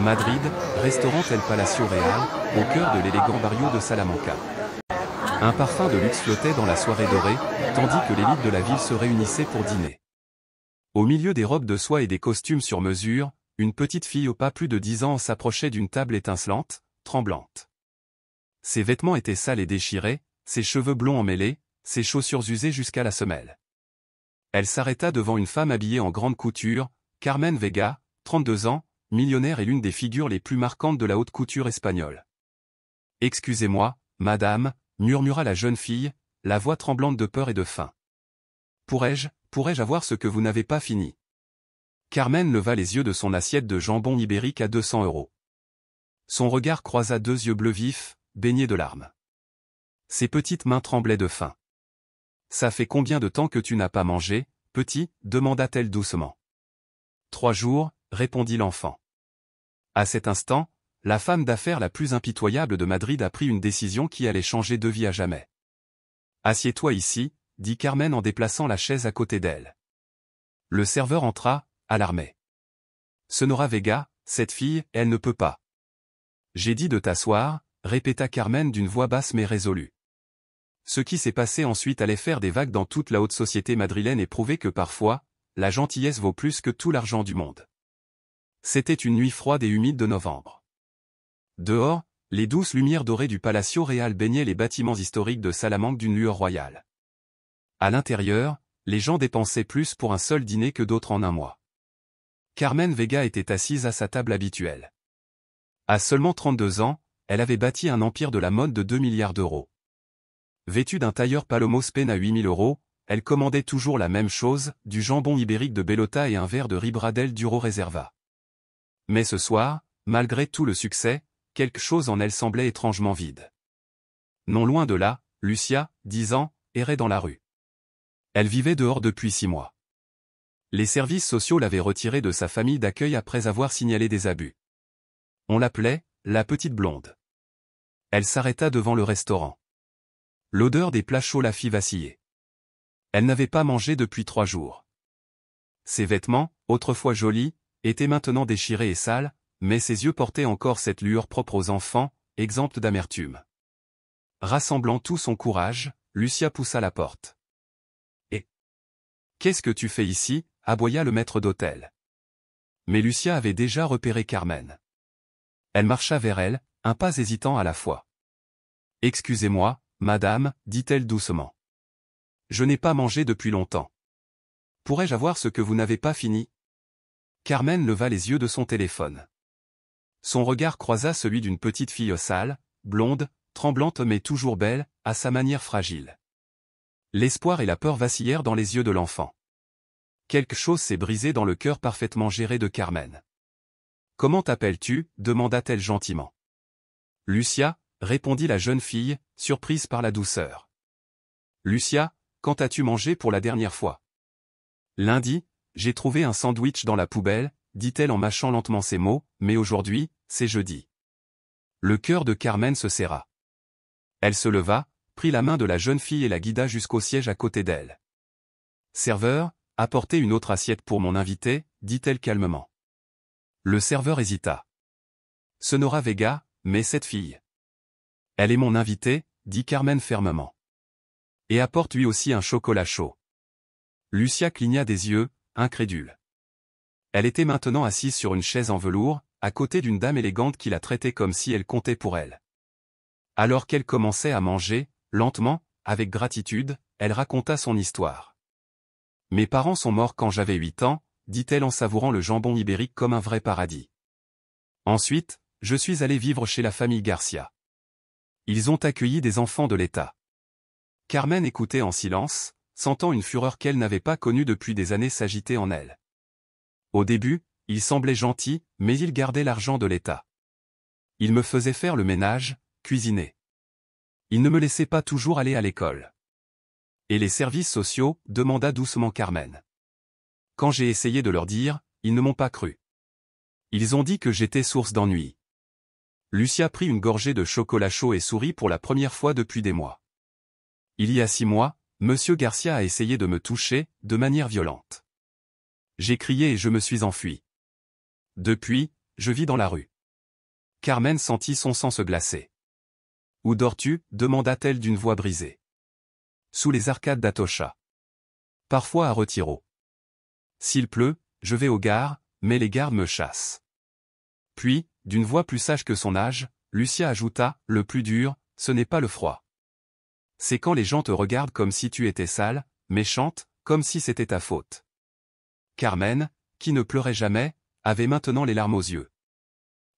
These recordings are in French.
Madrid, restaurant El Palacio Real, au cœur de l'élégant barrio de Salamanca. Un parfum de luxe flottait dans la soirée dorée, tandis que l'élite de la ville se réunissait pour dîner. Au milieu des robes de soie et des costumes sur mesure, une petite fille au pas plus de 10 ans s'approchait d'une table étincelante, tremblante. Ses vêtements étaient sales et déchirés, ses cheveux blonds emmêlés, ses chaussures usées jusqu'à la semelle. Elle s'arrêta devant une femme habillée en grande couture, Carmen Vega, 32 ans, millionnaire et l'une des figures les plus marquantes de la haute couture espagnole. « Excusez-moi, madame », murmura la jeune fille, la voix tremblante de peur et de faim. « Pourrais-je avoir ce que vous n'avez pas fini ?» Carmen leva les yeux de son assiette de jambon ibérique à 200 €. Son regard croisa deux yeux bleus vifs, baignés de larmes. Ses petites mains tremblaient de faim. « Ça fait combien de temps que tu n'as pas mangé, petit ?» demanda-t-elle doucement. « 3 jours, répondit l'enfant. À cet instant, la femme d'affaires la plus impitoyable de Madrid a pris une décision qui allait changer de vie à jamais. « Assieds-toi ici, » dit Carmen en déplaçant la chaise à côté d'elle. Le serveur entra, alarmé. « Senora Vega, cette fille, elle ne peut pas. »« J'ai dit de t'asseoir, » répéta Carmen d'une voix basse mais résolue. Ce qui s'est passé ensuite allait faire des vagues dans toute la haute société madrilène et prouver que parfois, la gentillesse vaut plus que tout l'argent du monde. C'était une nuit froide et humide de novembre. Dehors, les douces lumières dorées du Palacio Real baignaient les bâtiments historiques de Salamanque d'une lueur royale. À l'intérieur, les gens dépensaient plus pour un seul dîner que d'autres en un mois. Carmen Vega était assise à sa table habituelle. À seulement 32 ans, elle avait bâti un empire de la mode de 2 milliards d'euros. Vêtue d'un tailleur Palomos Pen à 8 000 €, elle commandait toujours la même chose, du jambon ibérique de Bellota et un verre de Ribradel d'Uro Reserva. Mais ce soir, malgré tout le succès, quelque chose en elle semblait étrangement vide. Non loin de là, Lucia, 10 ans, errait dans la rue. Elle vivait dehors depuis 6 mois. Les services sociaux l'avaient retirée de sa famille d'accueil après avoir signalé des abus. On l'appelait « la petite blonde ». Elle s'arrêta devant le restaurant. L'odeur des plats chauds la fit vaciller. Elle n'avait pas mangé depuis 3 jours. Ses vêtements, autrefois jolis, étaient maintenant déchirés et sales, mais ses yeux portaient encore cette lueur propre aux enfants, exempte d'amertume. Rassemblant tout son courage, Lucia poussa la porte. « Et qu'est-ce que tu fais ici ?» aboya le maître d'hôtel. Mais Lucia avait déjà repéré Carmen. Elle marcha vers elle, un pas hésitant à la fois. « Excusez-moi, madame, » dit-elle doucement. « Je n'ai pas mangé depuis longtemps. Pourrais-je avoir ce que vous n'avez pas fini ?» Carmen leva les yeux de son téléphone. Son regard croisa celui d'une petite fille sale, blonde, tremblante mais toujours belle, à sa manière fragile. L'espoir et la peur vacillèrent dans les yeux de l'enfant. Quelque chose s'est brisé dans le cœur parfaitement géré de Carmen. « Comment t'appelles-tu » demanda-t-elle gentiment. « Lucia » répondit la jeune fille, surprise par la douceur. « Lucia, quand as-tu mangé pour la dernière fois ?»« Lundi, j'ai trouvé un sandwich dans la poubelle, » dit-elle en mâchant lentement ses mots, « mais aujourd'hui, c'est jeudi. » Le cœur de Carmen se serra. Elle se leva, prit la main de la jeune fille et la guida jusqu'au siège à côté d'elle. « Serveur, apportez une autre assiette pour mon invité, » dit-elle calmement. Le serveur hésita. « Senora Vega, mais cette fille. »« Elle est mon invitée, » dit Carmen fermement. « Et apporte lui aussi un chocolat chaud. » Lucia cligna des yeux, incrédule. Elle était maintenant assise sur une chaise en velours, à côté d'une dame élégante qui la traitait comme si elle comptait pour elle. Alors qu'elle commençait à manger, lentement, avec gratitude, elle raconta son histoire. « Mes parents sont morts quand j'avais 8 ans, » dit-elle en savourant le jambon ibérique comme un vrai paradis. « Ensuite, je suis allée vivre chez la famille Garcia. Ils ont accueilli des enfants de l'État. » Carmen écoutait en silence, sentant une fureur qu'elle n'avait pas connue depuis des années s'agiter en elle. Au début, il semblait gentil, mais il gardait l'argent de l'État. Il me faisait faire le ménage, cuisiner. Il ne me laissait pas toujours aller à l'école. « Et les services sociaux ?» demanda doucement Carmen. Quand j'ai essayé de leur dire, ils ne m'ont pas cru. Ils ont dit que j'étais source d'ennui. Lucia prit une gorgée de chocolat chaud et sourit pour la première fois depuis des mois. Il y a 6 mois, Monsieur Garcia a essayé de me toucher, de manière violente. J'ai crié et je me suis enfui. Depuis, je vis dans la rue. Carmen sentit son sang se glacer. Où dors-tu? Demanda-t-elle d'une voix brisée. Sous les arcades d'Atocha. Parfois à Retiro. S'il pleut, je vais aux gares, mais les gardes me chassent. Puis, d'une voix plus sage que son âge, Lucia ajouta, le plus dur, ce n'est pas le froid. C'est quand les gens te regardent comme si tu étais sale, méchante, comme si c'était ta faute. Carmen, qui ne pleurait jamais, avait maintenant les larmes aux yeux.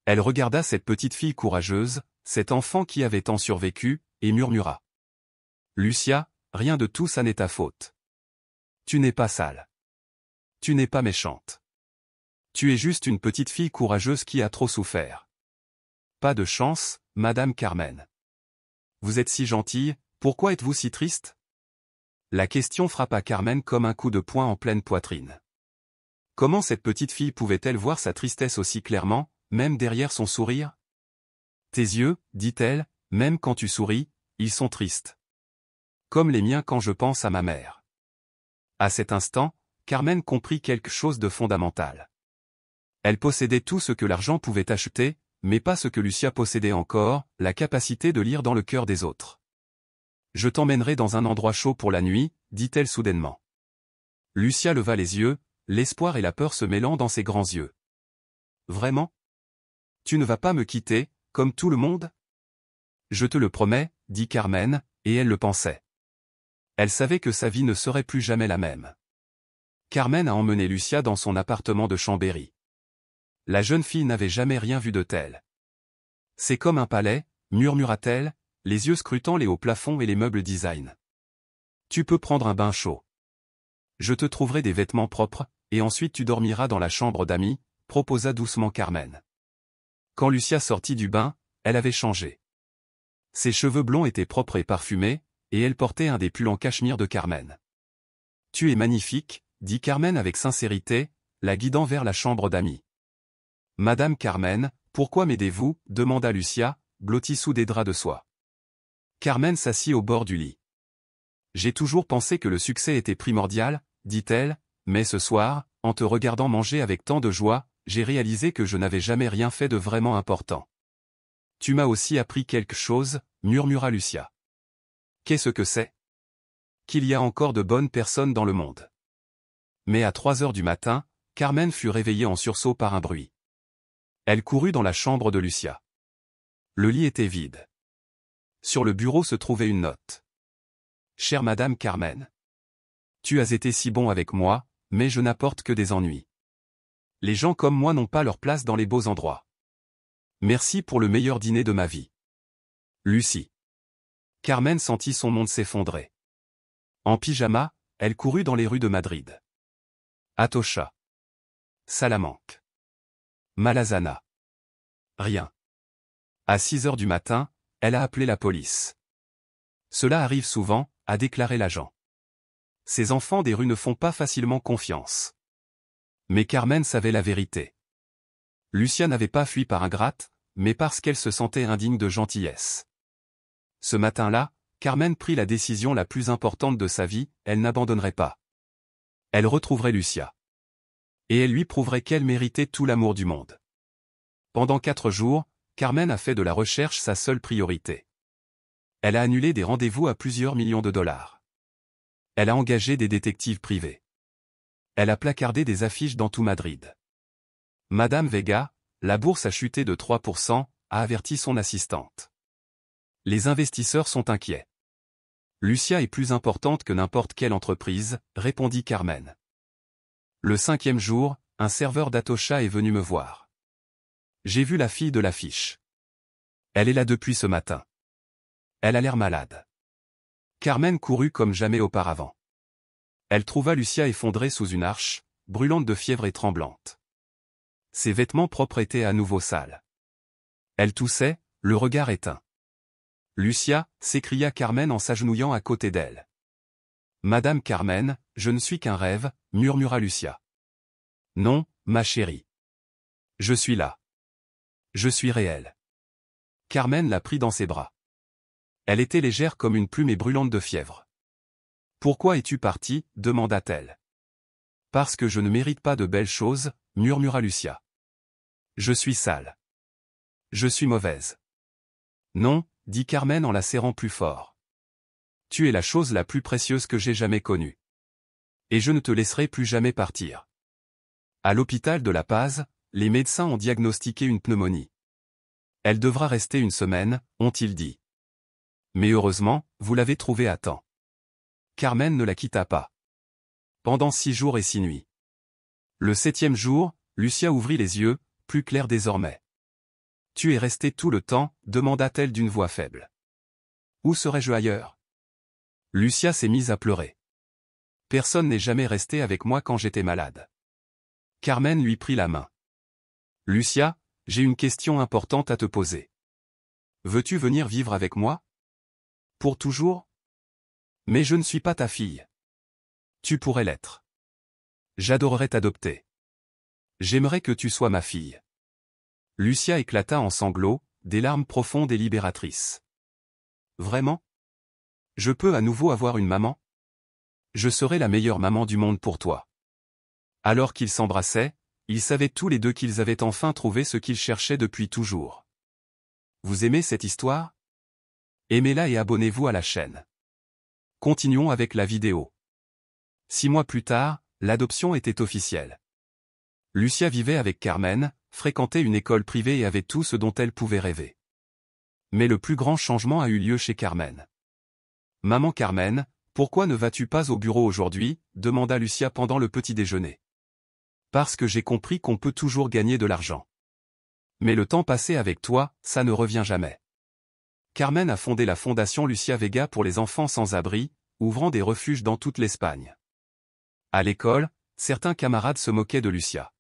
Elle regarda cette petite fille courageuse, cet enfant qui avait tant survécu, et murmura. Lucia, rien de tout ça n'est ta faute. Tu n'es pas sale. Tu n'es pas méchante. Tu es juste une petite fille courageuse qui a trop souffert. Pas de chance, Madame Carmen. Vous êtes si gentille, pourquoi êtes-vous si triste? La question frappa Carmen comme un coup de poing en pleine poitrine. Comment cette petite fille pouvait-elle voir sa tristesse aussi clairement, même derrière son sourire? Tes yeux, dit-elle, même quand tu souris, ils sont tristes. Comme les miens quand je pense à ma mère. À cet instant, Carmen comprit quelque chose de fondamental. Elle possédait tout ce que l'argent pouvait acheter, mais pas ce que Lucia possédait encore, la capacité de lire dans le cœur des autres. Je t'emmènerai dans un endroit chaud pour la nuit, dit-elle soudainement. Lucia leva les yeux, l'espoir et la peur se mêlant dans ses grands yeux. Vraiment? Tu ne vas pas me quitter, comme tout le monde? Je te le promets, dit Carmen, et elle le pensait. Elle savait que sa vie ne serait plus jamais la même. Carmen a emmené Lucia dans son appartement de Chambéry. La jeune fille n'avait jamais rien vu de tel. C'est comme un palais, murmura-t-elle, les yeux scrutant les hauts plafonds et les meubles design. Tu peux prendre un bain chaud. Je te trouverai des vêtements propres, et ensuite tu dormiras dans la chambre d'amis, proposa doucement Carmen. Quand Lucia sortit du bain, elle avait changé. Ses cheveux blonds étaient propres et parfumés, et elle portait un des pulls en cachemire de Carmen. Tu es magnifique, dit Carmen avec sincérité, la guidant vers la chambre d'amis. Madame Carmen, pourquoi m'aidez-vous? Demanda Lucia, blottie sous des draps de soie. Carmen s'assit au bord du lit. J'ai toujours pensé que le succès était primordial, dit-elle, mais ce soir, en te regardant manger avec tant de joie, j'ai réalisé que je n'avais jamais rien fait de vraiment important. Tu m'as aussi appris quelque chose, murmura Lucia. Qu'est-ce que c'est? Qu'il y a encore de bonnes personnes dans le monde. Mais à 3 heures du matin, Carmen fut réveillée en sursaut par un bruit. Elle courut dans la chambre de Lucia. Le lit était vide. Sur le bureau se trouvait une note. Chère Madame Carmen. Tu as été si bon avec moi, mais je n'apporte que des ennuis. Les gens comme moi n'ont pas leur place dans les beaux endroits. Merci pour le meilleur dîner de ma vie. Lucie. Carmen sentit son monde s'effondrer. En pyjama, elle courut dans les rues de Madrid. Atocha. Salamanque. Malazana. Rien. À 6 heures du matin, elle a appelé la police. Cela arrive souvent, a déclaré l'agent. Ces enfants des rues ne font pas facilement confiance. Mais Carmen savait la vérité. Lucia n'avait pas fui par ingrate, mais parce qu'elle se sentait indigne de gentillesse. Ce matin-là, Carmen prit la décision la plus importante de sa vie, elle n'abandonnerait pas. Elle retrouverait Lucia. Et elle lui prouverait qu'elle méritait tout l'amour du monde. Pendant 4 jours, Carmen a fait de la recherche sa seule priorité. Elle a annulé des rendez-vous à plusieurs millions de dollars. Elle a engagé des détectives privés. Elle a placardé des affiches dans tout Madrid. Madame Vega, la bourse a chuté de 3%, a averti son assistante. Les investisseurs sont inquiets. Lucia est plus importante que n'importe quelle entreprise, répondit Carmen. Le 5e jour, un serveur d'Atocha est venu me voir. J'ai vu la fille de l'affiche. Elle est là depuis ce matin. Elle a l'air malade. Carmen courut comme jamais auparavant. Elle trouva Lucia effondrée sous une arche, brûlante de fièvre et tremblante. Ses vêtements propres étaient à nouveau sales. Elle toussait, le regard éteint. Lucia, s'écria Carmen en s'agenouillant à côté d'elle. Madame Carmen, je ne suis qu'un rêve, murmura Lucia. Non, ma chérie. Je suis là. Je suis réelle. Carmen la prit dans ses bras. Elle était légère comme une plume et brûlante de fièvre. Pourquoi es-tu partie? Demanda-t-elle. Parce que je ne mérite pas de belles choses, murmura Lucia. Je suis sale. Je suis mauvaise. Non, dit Carmen en la serrant plus fort. Tu es la chose la plus précieuse que j'ai jamais connue. Et je ne te laisserai plus jamais partir. À l'hôpital de La Paz, les médecins ont diagnostiqué une pneumonie. Elle devra rester une semaine, ont-ils dit. Mais heureusement, vous l'avez trouvée à temps. Carmen ne la quitta pas. Pendant 6 jours et 6 nuits. Le 7e jour, Lucia ouvrit les yeux, plus clairs désormais. Tu es resté tout le temps, demanda-t-elle d'une voix faible. Où serais-je ailleurs? Lucia s'est mise à pleurer. Personne n'est jamais resté avec moi quand j'étais malade. Carmen lui prit la main. Lucia, j'ai une question importante à te poser. Veux-tu venir vivre avec moi? Pour toujours? Mais je ne suis pas ta fille. Tu pourrais l'être. J'adorerais t'adopter. J'aimerais que tu sois ma fille. Lucia éclata en sanglots, des larmes profondes et libératrices. Vraiment? Je peux à nouveau avoir une maman? Je serai la meilleure maman du monde pour toi. Alors qu'ils s'embrassaient, ils savaient tous les deux qu'ils avaient enfin trouvé ce qu'ils cherchaient depuis toujours. Vous aimez cette histoire? Aimez-la et abonnez-vous à la chaîne. Continuons avec la vidéo. 6 mois plus tard, l'adoption était officielle. Lucia vivait avec Carmen, fréquentait une école privée et avait tout ce dont elle pouvait rêver. Mais le plus grand changement a eu lieu chez Carmen. Maman Carmen, pourquoi ne vas-tu pas au bureau aujourd'hui? Demanda Lucia pendant le petit déjeuner. Parce que j'ai compris qu'on peut toujours gagner de l'argent. Mais le temps passé avec toi, ça ne revient jamais. Carmen a fondé la fondation Lucia Vega pour les enfants sans abri, ouvrant des refuges dans toute l'Espagne. À l'école, certains camarades se moquaient de Lucia.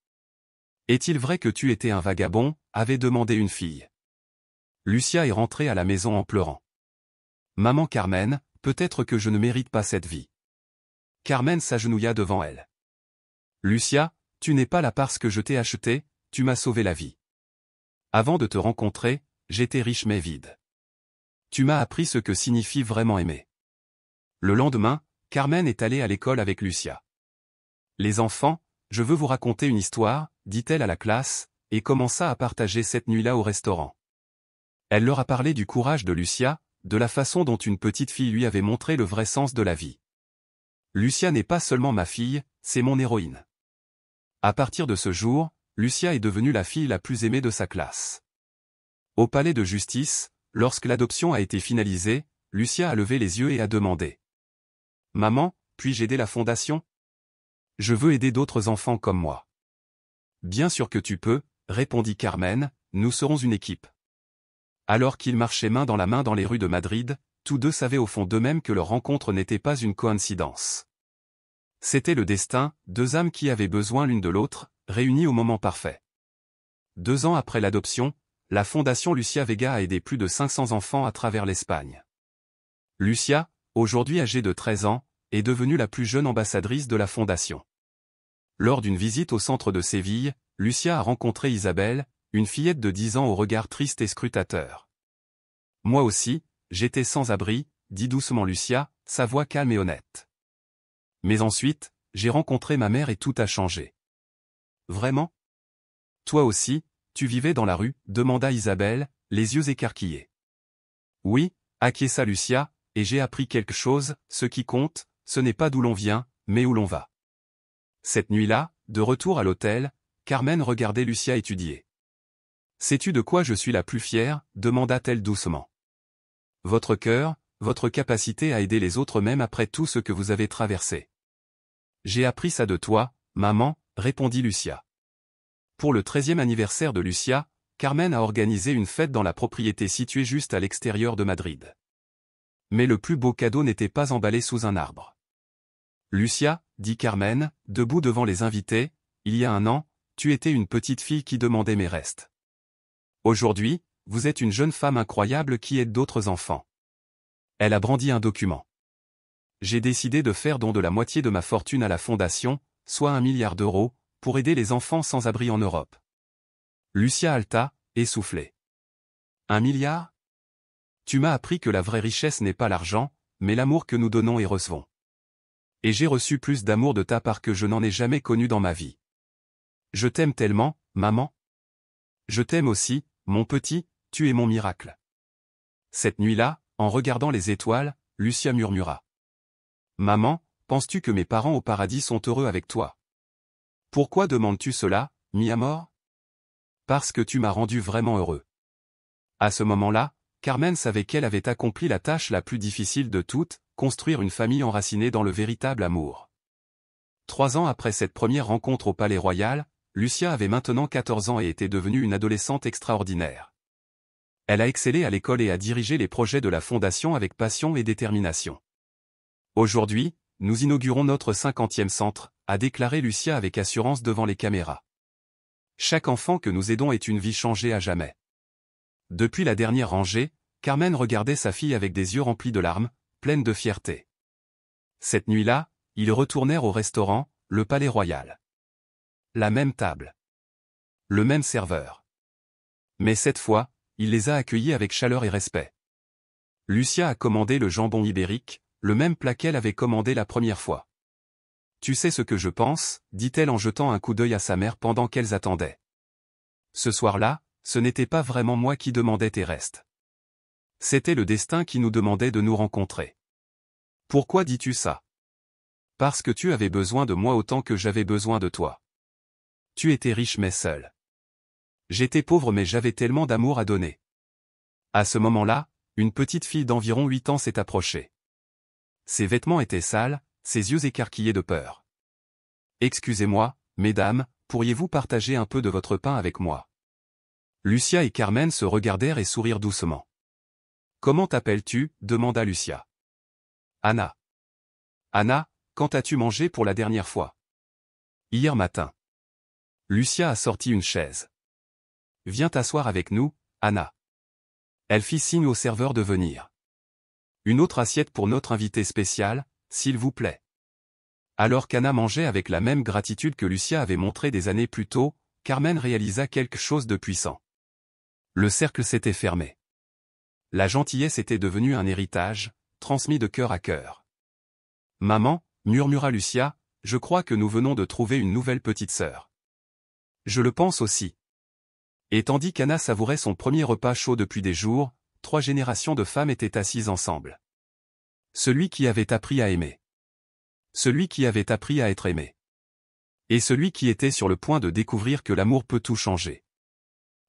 Est-il vrai que tu étais un vagabond? Avait demandé une fille. Lucia est rentrée à la maison en pleurant. Maman Carmen, peut-être que je ne mérite pas cette vie. Carmen s'agenouilla devant elle. Lucia, tu n'es pas là parce que je t'ai acheté, tu m'as sauvé la vie. Avant de te rencontrer, j'étais riche mais vide. Tu m'as appris ce que signifie vraiment aimer. Le lendemain, Carmen est allée à l'école avec Lucia. Les enfants, je veux vous raconter une histoire, dit-elle à la classe, et commença à partager cette nuit-là au restaurant. Elle leur a parlé du courage de Lucia, de la façon dont une petite fille lui avait montré le vrai sens de la vie. Lucia n'est pas seulement ma fille, c'est mon héroïne. À partir de ce jour, Lucia est devenue la fille la plus aimée de sa classe. Au palais de justice, lorsque l'adoption a été finalisée, Lucia a levé les yeux et a demandé. « Maman, puis-je aider la fondation? Je veux aider d'autres enfants comme moi. » Bien sûr que tu peux, répondit Carmen, nous serons une équipe. Alors qu'ils marchaient main dans la main dans les rues de Madrid, tous deux savaient au fond d'eux-mêmes que leur rencontre n'était pas une coïncidence. C'était le destin, 2 âmes qui avaient besoin l'une de l'autre, réunies au moment parfait. 2 ans après l'adoption, la fondation Lucia Vega a aidé plus de 500 enfants à travers l'Espagne. Lucia, aujourd'hui âgée de 13 ans, est devenue la plus jeune ambassadrice de la fondation. Lors d'une visite au centre de Séville, Lucia a rencontré Isabelle, une fillette de 10 ans au regard triste et scrutateur. Moi aussi, j'étais sans abri, dit doucement Lucia, sa voix calme et honnête. Mais ensuite, j'ai rencontré ma mère et tout a changé. Vraiment? Toi aussi, tu vivais dans la rue? Demanda Isabelle, les yeux écarquillés. Oui, acquiesça Lucia, et j'ai appris quelque chose, ce qui compte, ce n'est pas d'où l'on vient, mais où l'on va. Cette nuit-là, de retour à l'hôtel, Carmen regardait Lucia étudier. Sais-tu de quoi je suis la plus fière? Demanda-t-elle doucement. Votre cœur, votre capacité à aider les autres même après tout ce que vous avez traversé. J'ai appris ça de toi, maman, répondit Lucia. Pour le 13e anniversaire de Lucia, Carmen a organisé une fête dans la propriété située juste à l'extérieur de Madrid. Mais le plus beau cadeau n'était pas emballé sous un arbre. Lucia, dit Carmen, debout devant les invités, il y a 1 an, tu étais une petite fille qui demandait mes restes. Aujourd'hui, vous êtes une jeune femme incroyable qui aide d'autres enfants. Elle a brandi un document. J'ai décidé de faire don de la moitié de ma fortune à la fondation, soit 1 milliard d'euros, pour aider les enfants sans abri en Europe. Lucia haleta, essoufflée. 1 milliard? Tu m'as appris que la vraie richesse n'est pas l'argent, mais l'amour que nous donnons et recevons. Et j'ai reçu plus d'amour de ta part que je n'en ai jamais connu dans ma vie. Je t'aime tellement, maman. Je t'aime aussi, mon petit, tu es mon miracle. Cette nuit-là, en regardant les étoiles, Lucia murmura. Maman, penses-tu que mes parents au paradis sont heureux avec toi? Pourquoi demandes-tu cela, mi amor? Parce que tu m'as rendu vraiment heureux. À ce moment-là, Carmen savait qu'elle avait accompli la tâche la plus difficile de toutes, construire une famille enracinée dans le véritable amour. 3 ans après cette première rencontre au Palais Royal, Lucia avait maintenant 14 ans et était devenue une adolescente extraordinaire. Elle a excellé à l'école et a dirigé les projets de la Fondation avec passion et détermination. Aujourd'hui, nous inaugurons notre 50e centre, a déclaré Lucia avec assurance devant les caméras. Chaque enfant que nous aidons est une vie changée à jamais. Depuis la dernière rangée, Carmen regardait sa fille avec des yeux remplis de larmes, pleine de fierté. Cette nuit-là, ils retournèrent au restaurant, le Palais Royal. La même table. Le même serveur. Mais cette fois, il les a accueillis avec chaleur et respect. Lucia a commandé le jambon ibérique, le même plat qu'elle avait commandé la première fois. Tu sais ce que je pense, dit-elle en jetant un coup d'œil à sa mère pendant qu'elles attendaient. Ce soir-là, ce n'était pas vraiment moi qui demandais tes restes. C'était le destin qui nous demandait de nous rencontrer. Pourquoi dis-tu ça? Parce que tu avais besoin de moi autant que j'avais besoin de toi. Tu étais riche mais seul. J'étais pauvre mais j'avais tellement d'amour à donner. À ce moment-là, une petite fille d'environ 8 ans s'est approchée. Ses vêtements étaient sales, ses yeux écarquillés de peur. Excusez-moi, mesdames, pourriez-vous partager un peu de votre pain avec moi? Lucia et Carmen se regardèrent et sourirent doucement. Comment t'appelles-tu? Demanda Lucia. Anna. Anna, quand as-tu mangé pour la dernière fois? Hier matin. Lucia a sorti une chaise. Viens t'asseoir avec nous, Anna. Elle fit signe au serveur de venir. Une autre assiette pour notre invité spécial, s'il vous plaît. Alors qu'Anna mangeait avec la même gratitude que Lucia avait montré des années plus tôt, Carmen réalisa quelque chose de puissant. Le cercle s'était fermé. La gentillesse était devenue un héritage, transmis de cœur à cœur. Maman, murmura Lucia, je crois que nous venons de trouver une nouvelle petite sœur. Je le pense aussi. Et tandis qu'Anna savourait son premier repas chaud depuis des jours, 3 générations de femmes étaient assises ensemble. Celui qui avait appris à aimer. Celui qui avait appris à être aimé. Et celui qui était sur le point de découvrir que l'amour peut tout changer.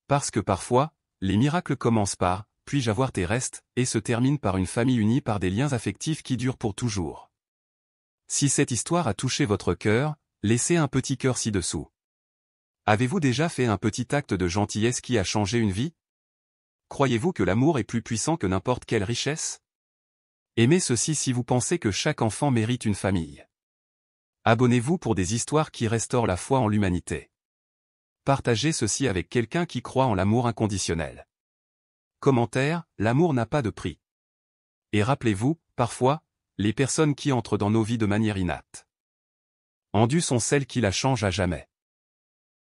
Parce que parfois, les miracles commencent par « puis-je avoir tes restes » et se terminent par une famille unie par des liens affectifs qui durent pour toujours. Si cette histoire a touché votre cœur, laissez un petit cœur ci-dessous. Avez-vous déjà fait un petit acte de gentillesse qui a changé une vie? Croyez-vous que l'amour est plus puissant que n'importe quelle richesse? Aimez ceci si vous pensez que chaque enfant mérite une famille. Abonnez-vous pour des histoires qui restaurent la foi en l'humanité. Partagez ceci avec quelqu'un qui croit en l'amour inconditionnel. Commentaire, l'amour n'a pas de prix. Et rappelez-vous, parfois, les personnes qui entrent dans nos vies de manière innate. Endues sont celles qui la changent à jamais.